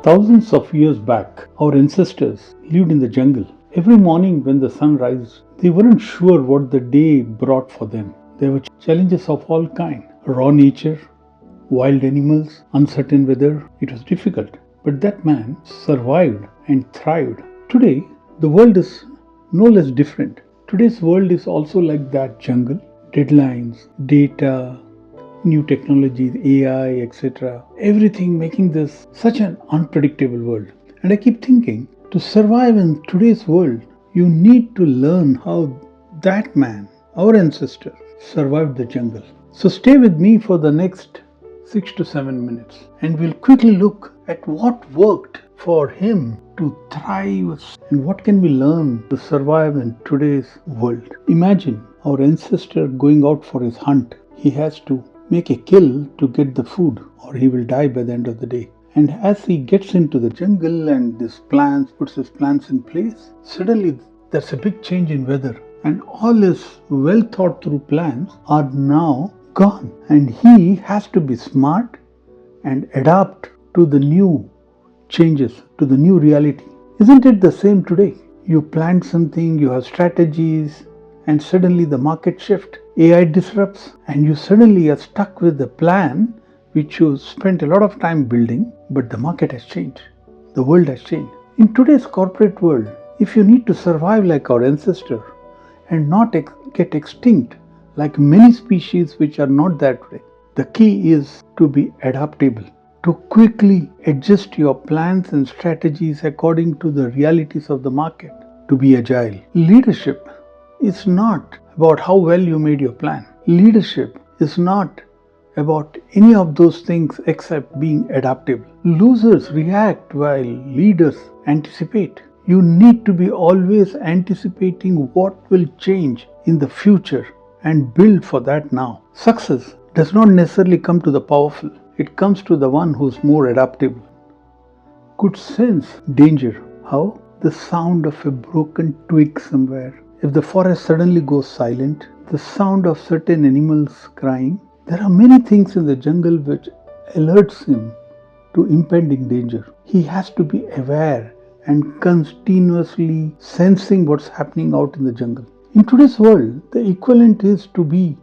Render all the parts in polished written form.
Thousands of years back, our ancestors lived in the jungle. Every morning when the sun rises, they weren't sure what the day brought for them. There were challenges of all kinds: raw nature, wild animals, uncertain weather. It was difficult. But that man survived and thrived. Today, the world is no less different. Today's world is also like that jungle. Deadlines, data, new technologies, AI, etc. Everything making this such an unpredictable world. And I keep thinking, to survive in today's world, you need to learn how that man, our ancestor, survived the jungle. So stay with me for the next 6 to 7 minutes and we'll quickly look at what worked for him to thrive and what can we learn to survive in today's world. Imagine our ancestor going out for his hunt. He has to make a kill to get the food or he will die by the end of the day. And as he gets into the jungle and puts his plans in place, suddenly there's a big change in weather and all his well thought through plans are now gone. And he has to be smart and adapt to the new changes, to the new reality. Isn't it the same today? You planned something, you have strategies, and suddenly the market shift, AI disrupts, and you suddenly are stuck with the plan which you spent a lot of time building, but the market has changed. The world has changed. In today's corporate world, if you need to survive like our ancestor and not get extinct like many species which are not that way, the key is to be adaptable, to quickly adjust your plans and strategies according to the realities of the market, to be agile. Leadership is not about how well you made your plan. Leadership is not about any of those things except being adaptable. Losers react while leaders anticipate. You need to be always anticipating what will change in the future and build for that now. Success does not necessarily come to the powerful. It comes to the one who's more adaptable. Could sense danger. How? The sound of a broken twig somewhere. If the forest suddenly goes silent, the sound of certain animals crying, there are many things in the jungle which alerts him to impending danger. He has to be aware and continuously sensing what's happening out in the jungle. In today's world, the equivalent is to be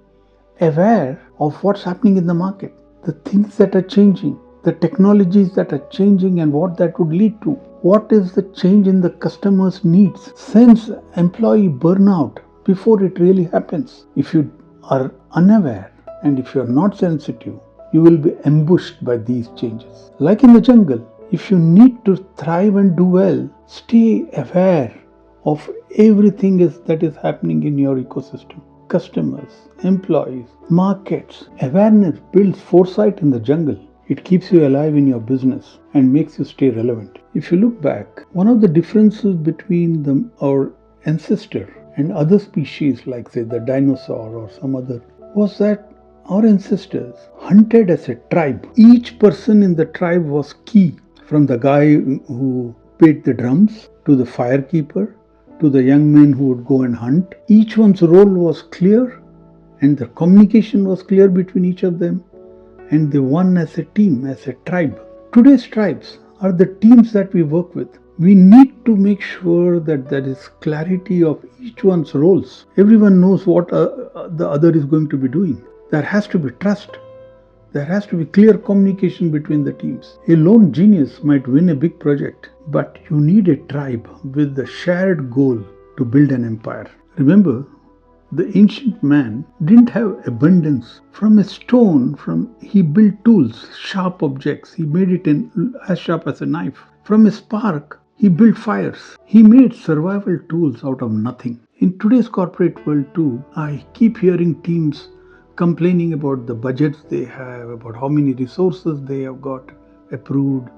aware of what's happening in the market, the things that are changing, the technologies that are changing and what that would lead to. What is the change in the customer's needs? Sense employee burnout before it really happens. If you are unaware and if you are not sensitive, you will be ambushed by these changes. Like in the jungle, if you need to thrive and do well, stay aware of everything that is happening in your ecosystem. Customers, employees, markets. Awareness builds foresight in the jungle. It keeps you alive in your business and makes you stay relevant. If you look back, one of the differences between our ancestor and other species like say the dinosaur or some other was that our ancestors hunted as a tribe. Each person in the tribe was key, from the guy who beat the drums to the firekeeper to the young men who would go and hunt. Each one's role was clear and the communication was clear between each of them, and they won as a team, as a tribe. Today's tribes are the teams that we work with. We need to make sure that there is clarity of each one's roles. Everyone knows what the other is going to be doing. There has to be trust. There has to be clear communication between the teams. A lone genius might win a big project, but you need a tribe with the shared goal to build an empire. Remember, the ancient man didn't have abundance. From a stone, he built tools, sharp objects. He made it as sharp as a knife. From a spark, he built fires. He made survival tools out of nothing. In today's corporate world too, I keep hearing teams complaining about the budgets they have, about how many resources they have got approved,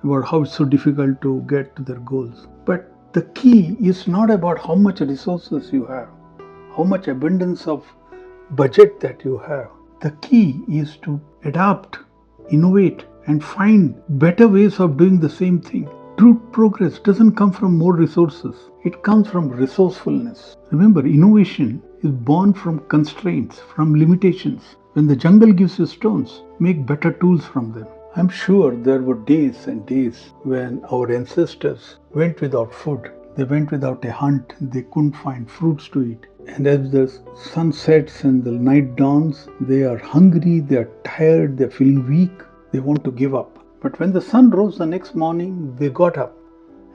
about how it's so difficult to get to their goals. But the key is not about how much resources you have, how much abundance of budget that you have. The key is to adapt, innovate, and find better ways of doing the same thing. True progress doesn't come from more resources. It comes from resourcefulness. Remember, innovation is born from constraints, from limitations. When the jungle gives you stones, make better tools from them. I'm sure there were days and days when our ancestors went without food. They went without a hunt. They couldn't find fruits to eat. And as the sun sets and the night dawns, they are hungry, they are tired, they are feeling weak, they want to give up. But when the sun rose the next morning, they got up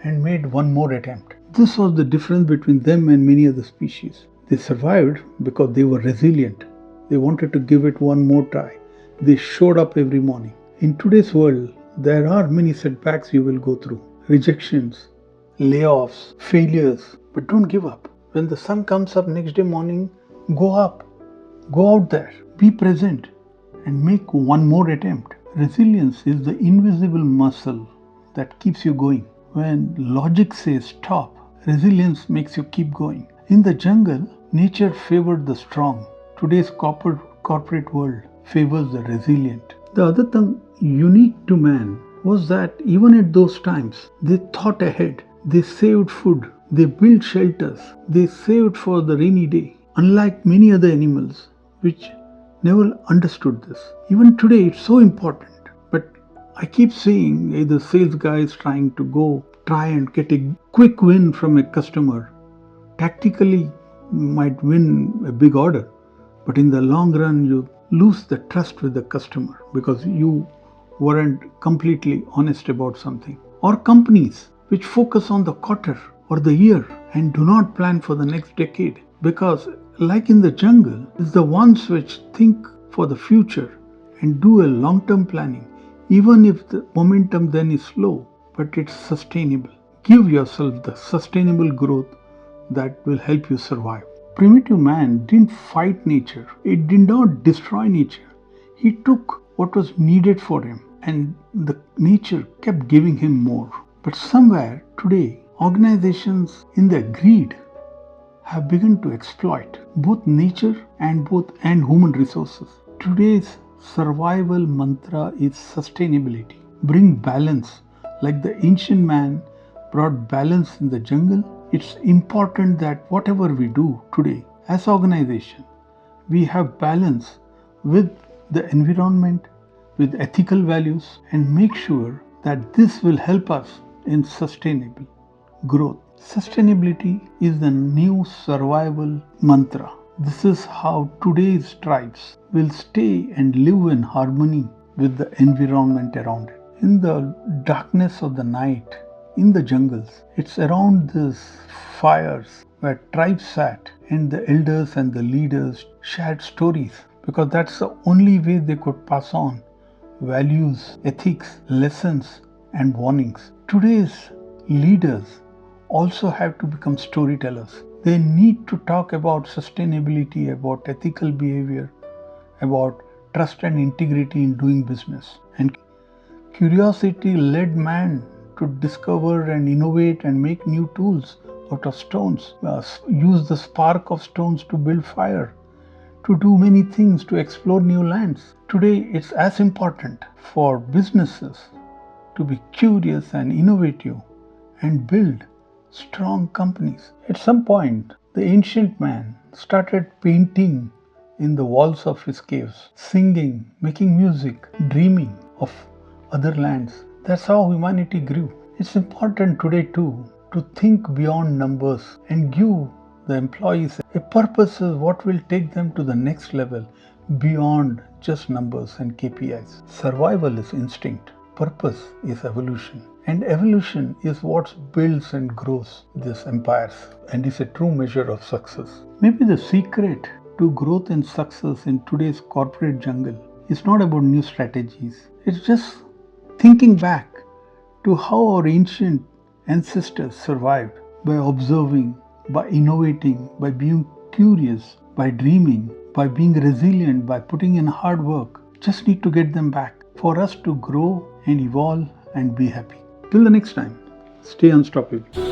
and made one more attempt. This was the difference between them and many other species. They survived because they were resilient. They wanted to give it one more try. They showed up every morning. In today's world, there are many setbacks you will go through. Rejections, layoffs, failures, but don't give up. When the sun comes up next day morning, go up, go out there, be present and make one more attempt. Resilience is the invisible muscle that keeps you going. When logic says stop, resilience makes you keep going. In the jungle, nature favored the strong. Today's corporate world favors the resilient. The other thing unique to man was that even at those times, they thought ahead. They saved food. They built shelters. They saved for the rainy day. Unlike many other animals, which never understood this. Even today, it's so important. But I keep seeing the sales guys trying to try and get a quick win from a customer. Tactically, might win a big order, but in the long run, you lose the trust with the customer because you weren't completely honest about something. Or companies which focus on the quarter or the year and do not plan for the next decade, because like in the jungle, it's the ones which think for the future and do a long-term planning, even if the momentum then is slow, but it's sustainable. Give yourself the sustainable growth that will help you survive. Primitive man didn't fight nature. It did not destroy nature. He took what was needed for him, and the nature kept giving him more. But somewhere today, organizations in their greed have begun to exploit both nature and human resources. Today's survival mantra is sustainability. Bring balance. Like the ancient man brought balance in the jungle, it's important that whatever we do today as organization, we have balance with the environment, with ethical values, and make sure that this will help us in sustainable growth. Sustainability is the new survival mantra. This is how today's tribes will stay and live in harmony with the environment around it. In the darkness of the night, in the jungles, it's around these fires where tribes sat and the elders and the leaders shared stories, because that's the only way they could pass on values, ethics, lessons, and warnings. Today's leaders also have to become storytellers. They need to talk about sustainability, about ethical behavior, about trust and integrity in doing business. And curiosity led man to discover and innovate and make new tools out of stones, use the spark of stones to build fire, to do many things, to explore new lands. Today, it's as important for businesses to be curious and innovative and build strong companies. At some point, the ancient man started painting in the walls of his caves, singing, making music, dreaming of other lands. That's how humanity grew. It's important today too to think beyond numbers and give the employees a purpose of what will take them to the next level beyond just numbers and KPIs. Survival is instinct. Purpose is evolution. And evolution is what builds and grows these empires and is a true measure of success. Maybe the secret to growth and success in today's corporate jungle is not about new strategies. It's just thinking back to how our ancient ancestors survived by observing, by innovating, by being curious, by dreaming, by being resilient, by putting in hard work. Just need to get them back for us to grow and evolve and be happy. Till the next time, stay unstoppable.